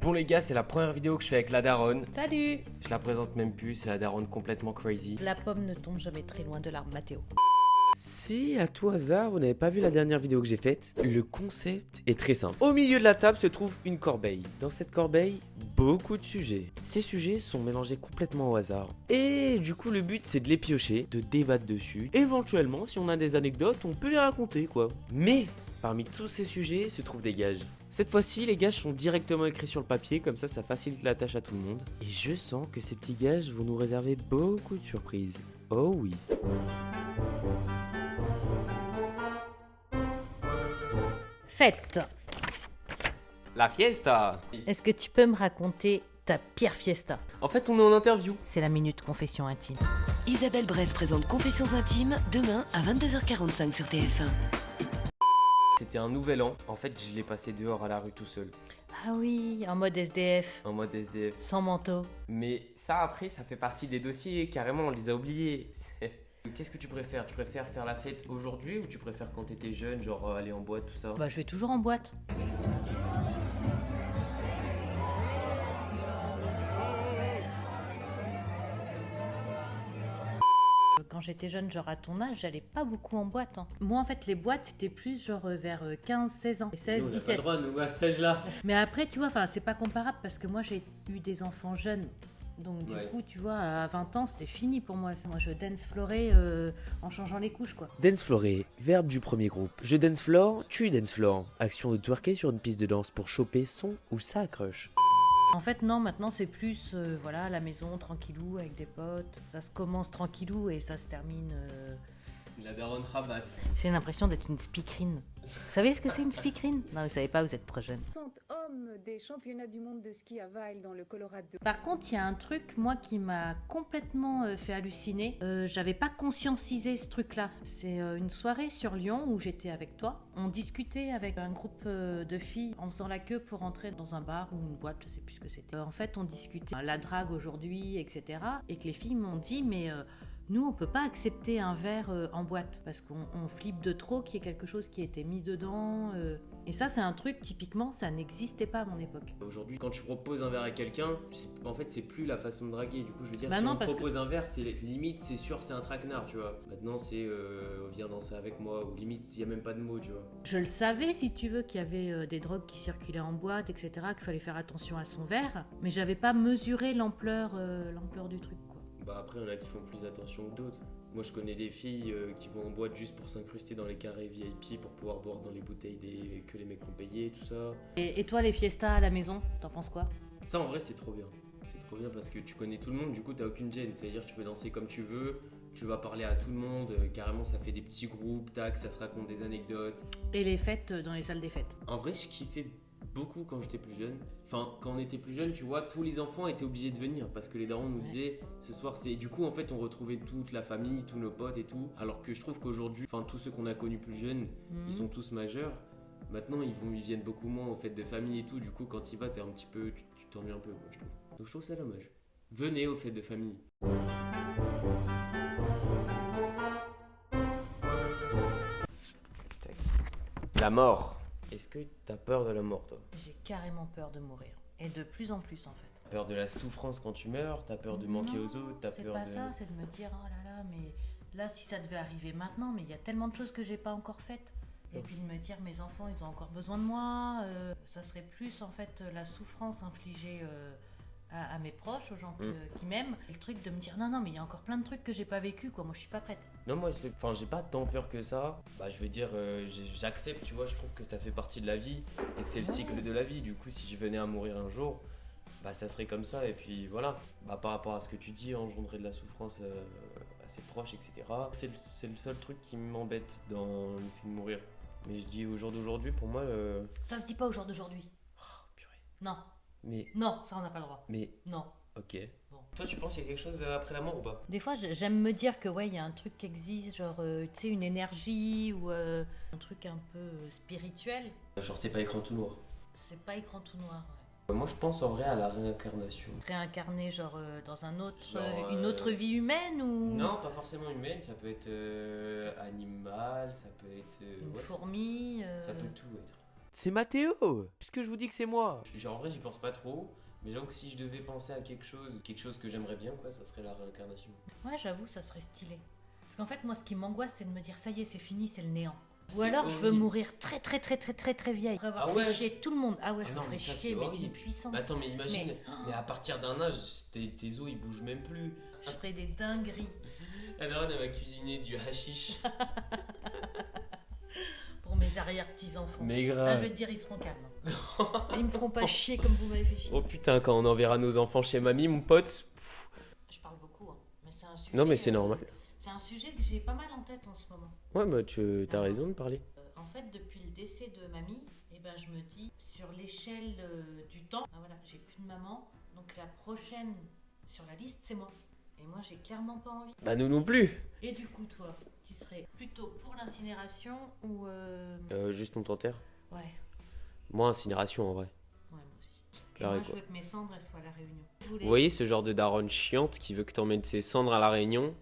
Bon les gars, c'est la première vidéo que je fais avec la daronne. Salut! Je la présente même plus, c'est la daronne complètement crazy. La pomme ne tombe jamais très loin de l'arbre, Mathéo. Si à tout hasard vous n'avez pas vu la dernière vidéo que j'ai faite, le concept est très simple. Au milieu de la table se trouve une corbeille. Dans cette corbeille, beaucoup de sujets. Ces sujets sont mélangés complètement au hasard. Et du coup le but c'est de les piocher, de débattre dessus. Éventuellement si on a des anecdotes, on peut les raconter quoi. Mais parmi tous ces sujets se trouvent des gages. Cette fois-ci, les gages sont directement écrits sur le papier, comme ça facilite la tâche à tout le monde. Et je sens que ces petits gages vont nous réserver beaucoup de surprises. Oh oui. Fête! La fiesta. Est-ce que tu peux me raconter ta pire fiesta? En fait, on est en interview. C'est la minute confession intime. Isabelle Bresse présente Confessions intimes demain à 22h45 sur TF1. C'était un nouvel an. En fait, je l'ai passé dehors à la rue tout seul. Ah oui, en mode SDF, En mode SDF. sans manteau. Mais ça, après, ça fait partie des dossiers. Carrément, on les a oubliés. Qu'est-ce que tu préfères? Tu préfères faire la fête aujourd'hui ou tu préfères quand t'étais jeune, genre aller en boîte, tout ça? Bah je vais toujours en boîte. Quand j'étais jeune, genre à ton âge, j'allais pas beaucoup en boîte. Hein. Moi, en fait, les boîtes, c'était plus genre vers 15-16 ans. 16, Nous, on n'a pas 17. le droit, nous, à cet âge-là. Mais après, tu vois, c'est pas comparable parce que moi, j'ai eu des enfants jeunes. Donc, du coup, tu vois, à 20 ans, c'était fini pour moi. Moi, je dance florais en changeant les couches, quoi. Dance flooré, verbe du premier groupe. Je dance floor, tu dance floor. Action de twerker sur une piste de danse pour choper son ou sa crush. En fait, non, maintenant, c'est plus, voilà, à la maison, tranquillou, avec des potes. Ça se commence tranquillou et ça se termine... La daronne rabatte. J'ai l'impression d'être une speakerine. Vous savez ce que c'est une speakerine? Non, vous savez pas, vous êtes trop jeune. Homme des championnats du monde de ski à Vail dans le Colorado. Par contre, il y a un truc, moi, qui m'a complètement fait halluciner. J'avais pas conscientisé ce truc-là. C'est une soirée sur Lyon où j'étais avec toi. On discutait avec un groupe de filles en faisant la queue pour entrer dans un bar ou une boîte, je sais plus ce que c'était. En fait, on discutait la drague aujourd'hui, etc. Et que les filles m'ont dit, mais... nous, on peut pas accepter un verre en boîte parce qu'on flippe de trop qu'il y ait quelque chose qui a été mis dedans. Et ça, c'est un truc, typiquement, ça n'existait pas à mon époque. Aujourd'hui, quand tu proposes un verre à quelqu'un, en fait, c'est plus la façon de draguer. Du coup, je veux dire, Bah si non, on parce propose un verre, c'est limite, c'est sûr, c'est un traquenard, tu vois. Maintenant, c'est viens danser avec moi, ou limite, il y a même pas de mots, tu vois. Je le savais, si tu veux, qu'il y avait des drogues qui circulaient en boîte, etc., qu'il fallait faire attention à son verre, mais j'avais pas mesuré l'ampleur du truc, quoi. Bah après, il y en a qui font plus attention que d'autres. Moi, je connais des filles qui vont en boîte juste pour s'incruster dans les carrés VIP pour pouvoir boire dans les bouteilles que les mecs ont payé, tout ça. Et toi, les fiestas à la maison, t'en penses quoi? Ça, en vrai, c'est trop bien. C'est trop bien parce que tu connais tout le monde, du coup, t'as aucune gêne. C'est-à-dire, tu peux danser comme tu veux, tu vas parler à tout le monde. Carrément, ça fait des petits groupes, tac, ça se raconte des anecdotes. Et les fêtes dans les salles des fêtes? En vrai, je kiffais beaucoup quand j'étais plus jeune. Enfin, quand on était plus jeune, tu vois, tous les enfants étaient obligés de venir parce que les darons nous disaient ce soir c'est. Du coup, en fait, on retrouvait toute la famille, tous nos potes et tout. Alors que je trouve qu'aujourd'hui, enfin, tous ceux qu'on a connus plus jeunes, ils sont tous majeurs. Maintenant, ils viennent beaucoup moins aux fêtes de famille et tout. Du coup, quand tu y vas, t'es un petit peu, tu t'ennuies un peu, quoi, je trouve. Donc, je trouve ça dommage. Venez aux fêtes de famille. La mort. Est-ce que t'as peur de la mort, toi? J'ai carrément peur de mourir. Et de plus en plus, en fait. T'as peur de la souffrance quand tu meurs? T'as peur de manquer aux autres? T'as peur c'est pas de... ça, c'est de me dire, oh là là, mais là, si ça devait arriver maintenant, mais il y a tellement de choses que j'ai pas encore faites. Et puis de me dire, mes enfants, ils ont encore besoin de moi. Ça serait plus, en fait, la souffrance infligée à mes proches, aux gens qui m'aiment. Et le truc de me dire, non, mais il y a encore plein de trucs que j'ai pas vécu, quoi. Moi, je suis pas prête. Non, moi, j'ai pas tant peur que ça. Bah, je veux dire, j'accepte, tu vois, je trouve que ça fait partie de la vie et que c'est le cycle de la vie. Du coup, si je venais à mourir un jour, bah, ça serait comme ça. Et puis voilà, bah, par rapport à ce que tu dis, engendrer de la souffrance à ses proches, etc. C'est le seul truc qui m'embête dans le fait de mourir. Mais je dis au jour d'aujourd'hui, pour moi. Ça se dit pas au jour d'aujourd'hui. Oh, purée. Non. Mais. Non, ça, on n'a pas le droit. Mais. Non. Ok. Bon. Toi, tu penses qu'il y a quelque chose après la mort ou pas? Des fois, j'aime me dire que, ouais, il y a un truc qui existe, genre, tu sais, une énergie ou un truc un peu spirituel. Genre, c'est pas écran tout noir. C'est pas écran tout noir, ouais. Moi, je pense en vrai à la réincarnation. Réincarner, genre, dans un autre, Genre, une autre vie humaine ou Non, pas forcément humaine, ça peut être animal, ça peut être... une ouais, fourmi ça peut tout être. C'est Mathéo. Puisque je vous dis que c'est moi. Genre en vrai j'y pense pas trop. Mais j'avoue que si je devais penser à quelque chose que j'aimerais bien, quoi, ça serait la réincarnation. Ouais, j'avoue, ça serait stylé. Parce qu'en fait, moi, ce qui m'angoisse, c'est de me dire, ça y est, c'est fini, c'est le néant. Ou C'est alors, je veux horrible. mourir très vieille. Pour avoir Ah ouais. fait chier tout le monde. Ah ouais, je non, me ferais mais ça, chier, c'est mais horrible. d'une puissance. Mais attends, mais imagine, mais à partir d'un âge, tes os ils bougent même plus. Je ferais des dingueries La daronne elle va cuisiner du hashish. pour mes arrière-petits-enfants. Mais Là, grave. je vais te dire, ils seront calmes. Et ils me feront pas chier comme vous m'avez fait chier. Oh putain, quand on enverra nos enfants chez mamie, mon pote. Je parle beaucoup, hein. Mais c'est un sujet. Non, mais c'est normal. C'est un sujet que j'ai pas mal en tête en ce moment. Ouais, bah t'as raison de parler. En fait, depuis le décès de mamie, eh ben, je me dis, sur l'échelle du temps, ben voilà, j'ai plus de maman, donc la prochaine sur la liste, c'est moi. Et moi, j'ai clairement pas envie. Bah nous non plus. Et du coup, toi, tu serais plutôt pour l'incinération ou... Juste on t'enterre. Ouais, Moi, incinération en vrai. moi aussi. Et Carré, moi, je quoi. veux que mes cendres, elles soient à la Réunion. Je voulais- Vous voyez ce genre de daronne chiante qui veut que t'emmènes ses cendres à la Réunion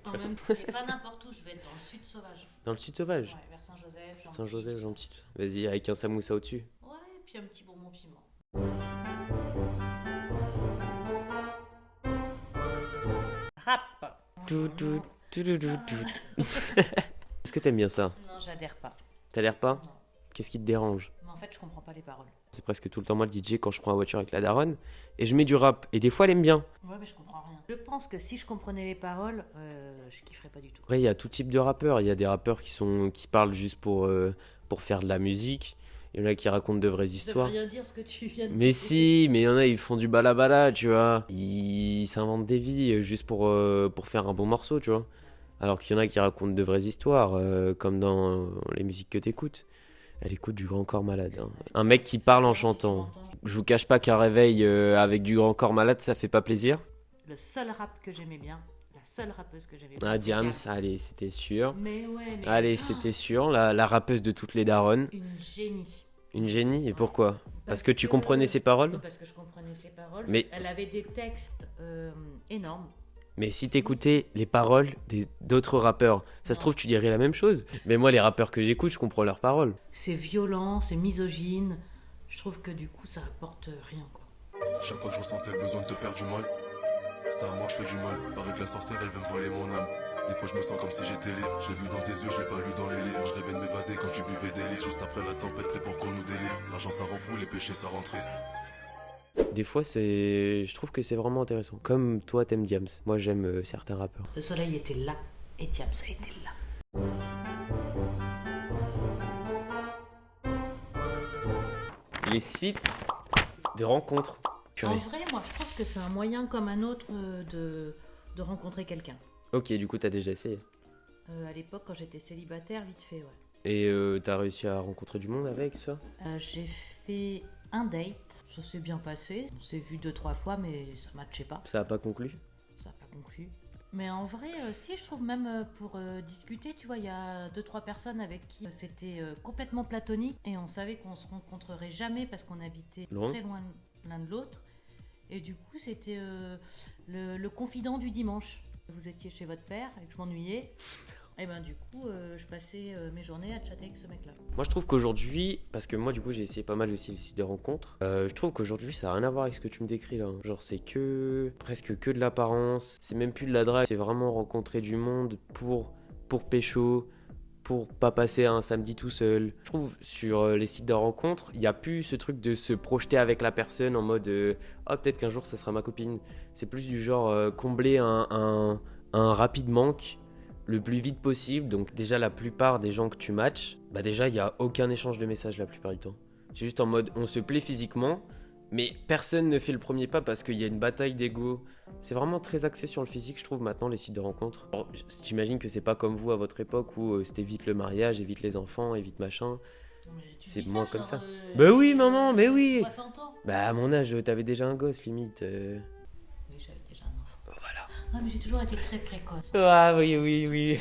En même temps, et pas n'importe où, je vais être dans le sud sauvage. dans le sud sauvage. Ouais, vers Saint-Joseph, Gentil, Saint-Joseph, tout ça. gentil. Vas-y, avec un samoussa au-dessus. Ouais, et puis un petit bonbon piment. Rap. Est-ce que t'aimes bien ça? Non, j'adhère pas. T'adhères pas? Non. Qu'est-ce qui te dérange? Mais en fait, je comprends pas les paroles. C'est presque tout le temps moi le DJ quand je prends la voiture avec la daronne et je mets du rap et des fois elle aime bien. Ouais, mais je comprends rien. Je pense que si je comprenais les paroles, je kifferais pas du tout. Après il y a tout type de rappeurs, il y a des rappeurs qui parlent juste pour faire de la musique, il y en a qui racontent de vraies Ça veut histoires. rien dire ce que tu viens de Mais dire. si, mais il y en a ils font du balabala, tu vois. Ils s'inventent des vies juste pour faire un bon morceau, tu vois. Alors qu'il y en a qui racontent de vraies histoires comme dans les musiques que t'écoutes. Elle écoute du Grand Corps Malade. Hein. Un mec qui parle en chantant. Je vous cache pas qu'un réveil avec du Grand Corps Malade, ça fait pas plaisir. Le seul rap que j'aimais bien, la seule rappeuse que j'aimais bien. Ah, c'est Diams, Diams. allez, c'était sûr. Mais ouais, mais. Allez, c'était sûr. La rappeuse de toutes les daronnes. Une génie. Une génie, et pourquoi? Parce que tu comprenais ses paroles? Non, parce que je comprenais ses paroles. Mais- Elle avait des textes énormes. Mais si t'écoutais les paroles d'autres rappeurs, ça se Non. trouve, tu dirais la même chose. Mais moi, les rappeurs que j'écoute, je comprends leurs paroles. C'est violent, c'est misogyne. Je trouve que du coup, ça apporte rien, quoi. Chaque fois que je ressentais le besoin de te faire du mal, c'est à moi que je fais du mal. Paraît que la sorcière elle veut me voler mon âme. Des fois je me sens comme si j'étais libre. J'ai vu dans tes yeux, je l'ai pas lu dans les livres. Je rêvais de m'évader quand tu buvais des litres. Juste après la tempête, prêt pour qu'on nous délivre. L'argent ça rend fou, les péchés ça rend triste. Des fois, je trouve que c'est vraiment intéressant. Comme toi, t'aimes Diams. Moi, j'aime certains rappeurs. Le soleil était là et Diams a été là. Les sites de rencontres. Purée. En vrai, moi, je trouve que c'est un moyen comme un autre de rencontrer quelqu'un. Ok, du coup, t'as déjà essayé. À l'époque, quand j'étais célibataire, vite fait, ouais. Et t'as réussi à rencontrer du monde avec ça? J'ai fait un date, ça s'est bien passé. On s'est vu 2-3 fois, mais ça matchait pas. Ça a pas conclu? Ça n'a pas conclu. Mais en vrai, si, je trouve même pour discuter, tu vois, il y a 2-3 personnes avec qui c'était complètement platonique et on savait qu'on se rencontrerait jamais parce qu'on habitait Loin. très loin l'un de l'autre. Et du coup, c'était le confident du dimanche. Vous étiez chez votre père et que je m'ennuyais. Et ben du coup, je passais mes journées à chatter avec ce mec-là. Moi, je trouve qu'aujourd'hui, parce que moi, du coup, j'ai essayé pas mal aussi les sites de rencontres. Je trouve qu'aujourd'hui, ça a rien à voir avec ce que tu me décris là. Genre, c'est presque que de l'apparence. C'est même plus de la drague. C'est vraiment rencontrer du monde pour pécho, pour pas passer un samedi tout seul. Je trouve sur les sites de rencontres, il y a plus ce truc de se projeter avec la personne en mode oh, peut-être qu'un jour ça sera ma copine. C'est plus du genre combler un rapide manque le plus vite possible. Donc déjà la plupart des gens que tu matches, bah déjà il y a aucun échange de messages la plupart du temps. C'est juste en mode on se plaît physiquement, mais personne ne fait le premier pas parce qu'il y a une bataille d'ego. C'est vraiment très axé sur le physique, je trouve, maintenant les sites de rencontres. Alors, j'imagine que c'est pas comme vous à votre époque où c'était vite le mariage, et vite les enfants, et vite machin. C'est moins comme ça. Bah oui, maman, mais oui. 60 ans. Bah à mon âge, t'avais déjà un gosse limite. Oui, j'avais déjà un enfant. Voilà. Ah, mais j'ai toujours été très précoce. Ah oui, oui, oui.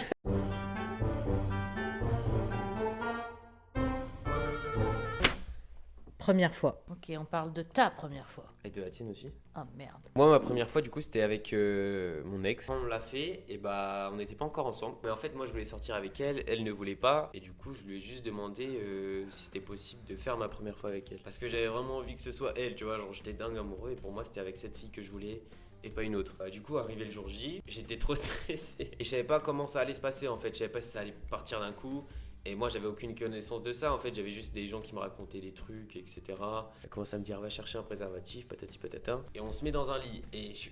première fois. Ok, on parle de ta première fois. Et de la tienne aussi. Oh merde. Moi, ma première fois, du coup, c'était avec mon ex. On l'a fait, et bah, on n'était pas encore ensemble. Mais en fait, moi, je voulais sortir avec elle, elle ne voulait pas. Et du coup, je lui ai juste demandé si c'était possible de faire ma première fois avec elle. Parce que j'avais vraiment envie que ce soit elle, tu vois. Genre, j'étais dingue amoureux, et pour moi, c'était avec cette fille que je voulais. Et pas une autre. Du coup, arrivé le jour J, j'étais trop stressé. Et je savais pas comment ça allait se passer en fait. Je savais pas si ça allait partir d'un coup. Et moi, j'avais aucune connaissance de ça. En fait, j'avais juste des gens qui me racontaient des trucs, etc. Elle commence à me dire, va chercher un préservatif, patati patata. Et on se met dans un lit. Et je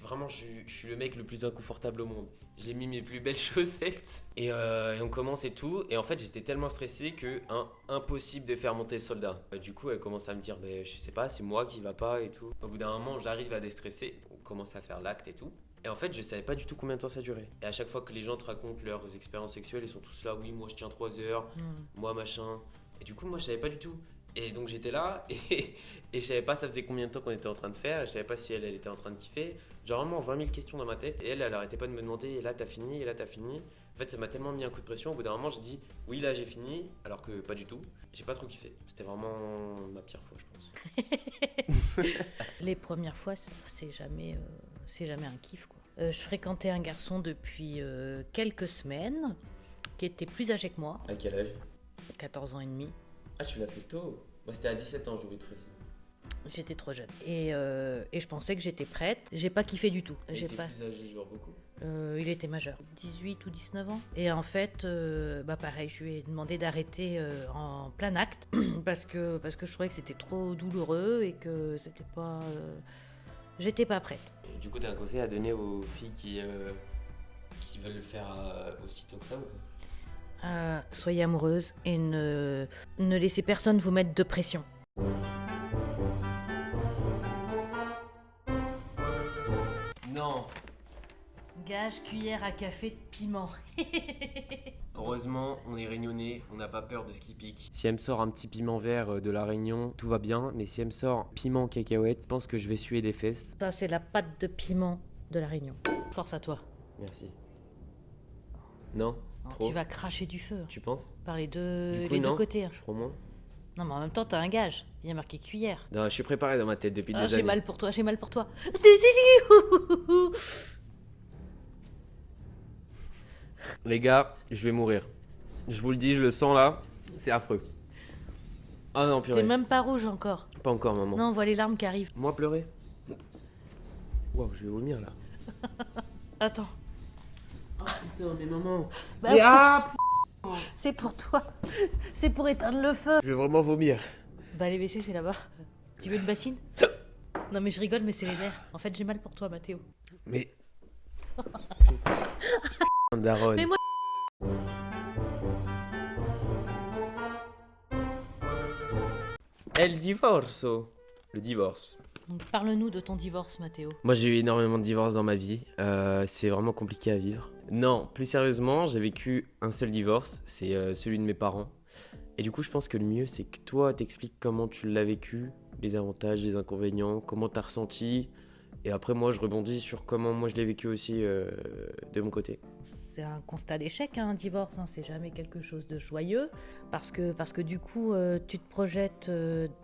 suis le mec le plus inconfortable au monde. J'ai mis mes plus belles chaussettes. Et on commence et tout. Et en fait, j'étais tellement stressé que impossible de faire monter le soldat. Du coup, elle commence à me dire, je sais pas, c'est moi qui va pas et tout. Au bout d'un moment, j'arrive à déstresser. On commence à faire l'acte et tout. Et en fait, je savais pas du tout combien de temps ça durait. Et à chaque fois que les gens te racontent leurs expériences sexuelles, ils sont tous là, oui, moi je tiens 3 heures, moi machin. Et du coup, moi je savais pas du tout. Et donc j'étais là, et je savais pas ça faisait combien de temps qu'on était en train de faire, et je savais pas si elle était en train de kiffer. Genre vraiment 20 000 questions dans ma tête, et elle arrêtait pas de me demander, et là t'as fini, et là t'as fini. En fait, ça m'a tellement mis un coup de pression, au bout d'un moment j'ai dit, oui, là j'ai fini, alors que pas du tout. J'ai pas trop kiffé. C'était vraiment ma pire fois, je pense. Les premières fois, c'est jamais un kiff, quoi. Je fréquentais un garçon depuis quelques semaines qui était plus âgé que moi, À quel âge? 14 ans et demi. Ah, tu l'as fait tôt. Moi c'était à 17 ans, j'ai oublié de préciser. J'étais trop jeune. Et je pensais que j'étais prête. J'ai pas kiffé du tout. Il était plus âgé, genre beaucoup. Il était majeur, 18 ou 19 ans. Et en fait, pareil, je lui ai demandé d'arrêter en plein acte parce que je trouvais que c'était trop douloureux et que c'était pas... j'étais pas prête. Et du coup, t'as un conseil à donner aux filles qui veulent le faire aussitôt que ça ou pas? Soyez amoureuse et ne laissez personne vous mettre de pression. Non. Gage, cuillère à café de piment. Heureusement, on est réunionnais, on n'a pas peur de ce qui pique. Si elle me sort un petit piment vert de la Réunion, tout va bien. Mais si elle me sort piment cacahuète, je pense que je vais suer des fesses. Ça, c'est la pâte de piment de la Réunion. Force à toi. Merci. Non? Non, Trop? tu vas cracher du feu. Tu penses? Par les deux, Du coup, les non. deux côtés. Hein. Je ferai moins. Non, mais en même temps, t'as un gage. Il y a marqué cuillère. Non, je suis préparé dans ma tête depuis des J'ai années. mal pour toi, j'ai mal pour toi. Les gars, je vais mourir. Je vous le dis, je le sens là. C'est affreux. Ah non, T'es purée. même pas rouge encore. Pas encore, maman. Non, on voit les larmes qui arrivent. Moi pleurer? Waouh, je vais vomir là. Attends. Oh putain, mais maman. Bah, Mais ah, c'est pour toi. C'est pour éteindre le feu. je vais vraiment vomir. Bah, les WC, c'est là-bas. Tu veux une bassine? Non, mais je rigole, mais c'est les nerfs. En fait, j'ai mal pour toi, Mathéo. Mais. Putain, daronne. Mais moi- El divorzo. Le divorce. Donc, parle-nous de ton divorce, Mathéo. Moi, j'ai eu énormément de divorces dans ma vie. C'est vraiment compliqué à vivre. Non, plus sérieusement, j'ai vécu un seul divorce. C'est celui de mes parents. Et du coup, je pense que le mieux, c'est que toi, t'expliques comment tu l'as vécu, les avantages, les inconvénients, comment t'as ressenti. Et après, moi, je rebondis sur comment moi, je l'ai vécu aussi de mon côté. C'est un constat d'échec, hein, un divorce. Hein, c'est jamais quelque chose de joyeux. Parce que du coup, tu te projettes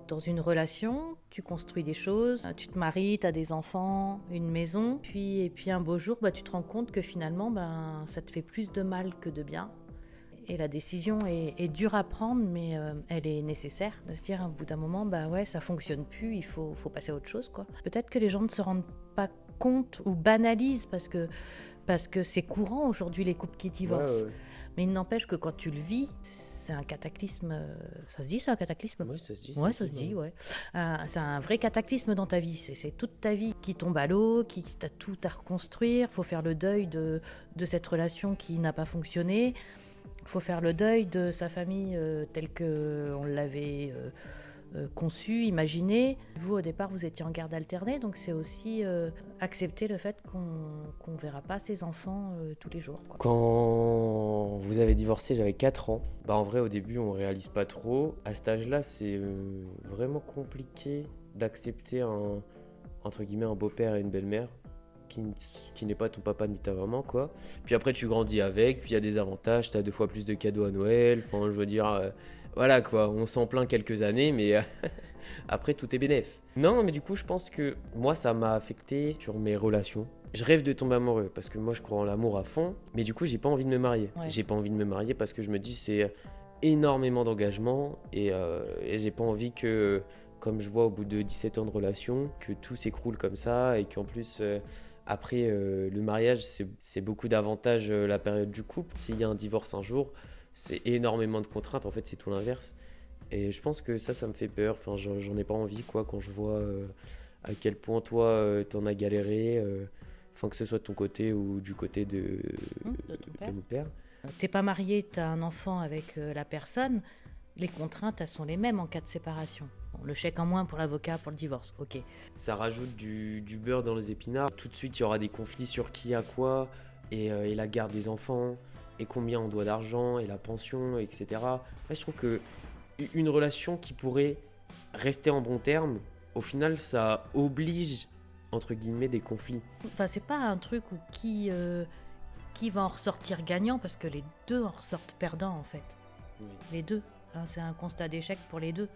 dans une relation, tu construis des choses, tu te maries, tu as des enfants, une maison. Et puis un beau jour, tu te rends compte que finalement, ça te fait plus de mal que de bien. Et la décision est dure à prendre, mais elle est nécessaire. De se dire, au bout d'un moment, ouais, ça fonctionne plus, il faut passer à autre chose, quoi. Peut-être que les gens ne se rendent pas compte ou banalisent parce que c'est courant aujourd'hui, les couples qui divorcent. Ouais. Mais il n'empêche que quand tu le vis, c'est un cataclysme. Ça se dit, c'est un cataclysme? Oui, ça se dit. Ouais, ça se dit, ouais. C'est un vrai cataclysme dans ta vie. C'est toute ta vie qui tombe à l'eau, qui t'as tout à reconstruire. Il faut faire le deuil de cette relation qui n'a pas fonctionné. Il faut faire le deuil de sa famille telle qu'on l'avait conçue, imaginée. Vous, au départ, vous étiez en garde alternée, donc c'est aussi accepter le fait qu'on ne verra pas ses enfants tous les jours, quoi. Quand vous avez divorcé, j'avais 4 ans. En vrai, au début, on réalise pas trop. À cet âge-là, c'est vraiment compliqué d'accepter entre guillemets, un beau-père et une belle-mère qui n'est pas ton papa ni ta maman, quoi. Puis après, tu grandis avec, puis il y a des avantages, tu as 2 fois plus de cadeaux à Noël. Enfin, je veux dire, Voilà quoi, on s'en plaint quelques années, mais après tout est bénef. Non, mais du coup, je pense que moi, ça m'a affecté sur mes relations. Je rêve de tomber amoureux parce que moi, je crois en l'amour à fond, mais du coup, j'ai pas envie de me marier. Ouais. J'ai pas envie de me marier parce que je me dis c'est énormément d'engagement et j'ai pas envie que, comme je vois au bout de 17 ans de relation, que tout s'écroule comme ça et qu'en plus. Après, le mariage, c'est beaucoup d'avantages la période du couple. S'il y a un divorce un jour, c'est énormément de contraintes. En fait, c'est tout l'inverse. Et je pense que ça me fait peur. Enfin, j'en ai pas envie, quoi, quand je vois à quel point toi, t'en as galéré. Enfin, que ce soit de ton côté ou du côté de mon père. T'es pas marié, t'as un enfant avec la personne, les contraintes, elles sont les mêmes en cas de séparation. Bon, le chèque en moins pour l'avocat, pour le divorce, ok. Ça rajoute du beurre dans les épinards. Tout de suite, il y aura des conflits sur qui a quoi, et la garde des enfants, et combien on doit d'argent, et la pension, etc. Je trouve que une relation qui pourrait rester en bon terme, au final, ça oblige, entre guillemets, des conflits. Enfin, c'est pas un truc où qui va en ressortir gagnant, parce que les deux en ressortent perdants, en fait. Oui. Les deux. Hein, c'est un constat d'échec pour les deux.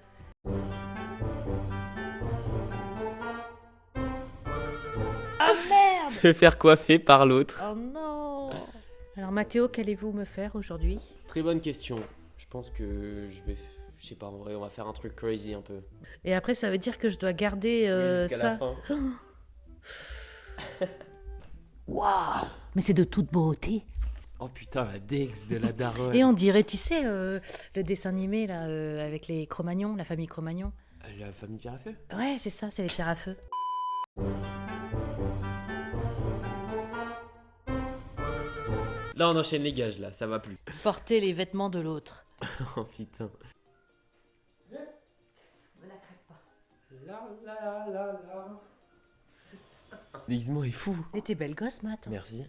Ah merde! Se faire coiffer par l'autre. Oh non! Alors Mathéo, qu'allez-vous me faire aujourd'hui? Très bonne question. Je pense que je sais pas, en vrai, on va faire un truc crazy un peu. Et après, ça veut dire que je dois garder Jusqu'à ça. la fin. Waouh! Mais c'est de toute beauté. Oh putain, la Dex de la daronne. Et on dirait, tu sais, le dessin animé là, avec les Cro-Magnons, la famille Cro-Magnon. La famille Pierre à Feu. Ouais, c'est ça, c'est les pierres à feu. Là, on enchaîne les gages, là, ça va plus. Porter les vêtements de l'autre. Oh putain. Déguisement est fou. Et t'es belle gosse, Matt. Merci.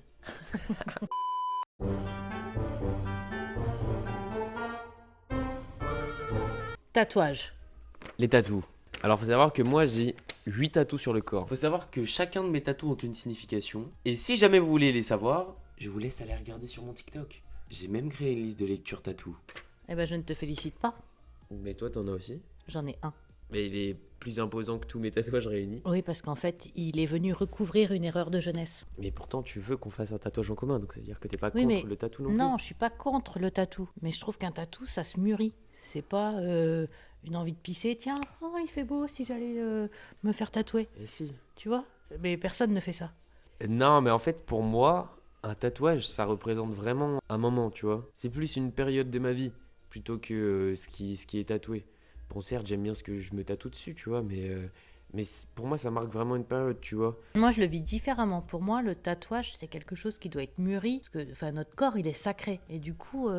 Tatouage. Les tatous. Alors, faut savoir que moi, j'ai 8 tatous sur le corps. Faut savoir que chacun de mes tatous ont une signification. Et si jamais vous voulez les savoir, je vous laisse aller regarder sur mon TikTok. J'ai même créé une liste de lecture tatous. Eh ben, je ne te félicite pas. Mais toi, t'en as aussi. J'en ai un. Mais il est plus imposant que tous mes tatouages réunis. Oui, parce qu'en fait, il est venu recouvrir une erreur de jeunesse. Mais pourtant, tu veux qu'on fasse un tatouage en commun, donc ça veut dire que t'es pas Oui, contre mais le tatou non plus. Non, je suis pas contre le tatou. Mais je trouve qu'un tatou, ça se mûrit. C'est pas une envie de pisser. Tiens, oh, il fait beau si j'allais me faire tatouer. Et si. Tu vois? Mais personne ne fait ça. Non, mais en fait, pour moi, un tatouage, ça représente vraiment un moment, tu vois. C'est plus une période de ma vie, plutôt que ce qui est tatoué. Bon, certes, j'aime bien ce que je me tatoue dessus, tu vois, mais pour moi, ça marque vraiment une période, tu vois. Moi, je le vis différemment. Pour moi, le tatouage, c'est quelque chose qui doit être mûri. Parce que notre corps, il est sacré. Et du coup,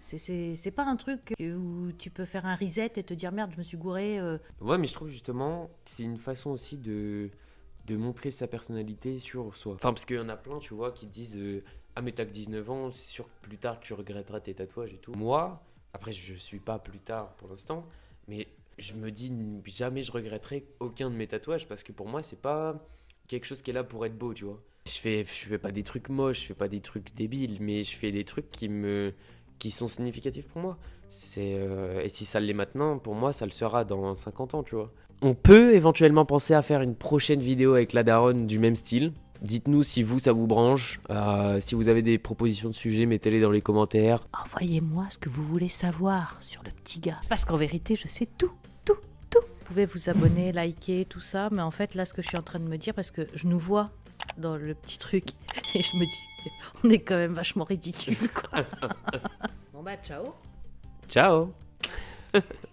c'est pas un truc où tu peux faire un reset et te dire merde, je me suis gouré. Ouais, mais je trouve justement que c'est une façon aussi de montrer sa personnalité sur soi. Enfin, parce qu'il y en a plein, tu vois, qui disent ah, mais t'as que 19 ans, c'est sûr que plus tard tu regretteras tes tatouages et tout. Moi, après, je suis pas plus tard pour l'instant, mais je me dis jamais je regretterai aucun de mes tatouages parce que pour moi, c'est pas quelque chose qui est là pour être beau, tu vois. Je fais pas des trucs moches, je fais pas des trucs débiles, mais je fais des trucs qui sont significatifs pour moi. Et si ça l'est maintenant, pour moi, ça le sera dans 50 ans, tu vois. On peut éventuellement penser à faire une prochaine vidéo avec la daronne du même style. Dites-nous si ça vous branche. Si vous avez des propositions de sujets, mettez-les dans les commentaires. Envoyez-moi ce que vous voulez savoir sur le petit gars. Parce qu'en vérité, je sais tout. Vous pouvez vous abonner, liker, tout ça. Mais en fait, là, ce que je suis en train de me dire, parce que je nous vois dans le petit truc, et je me dis, on est quand même vachement ridicule, quoi. Bon bah, ciao. Ciao.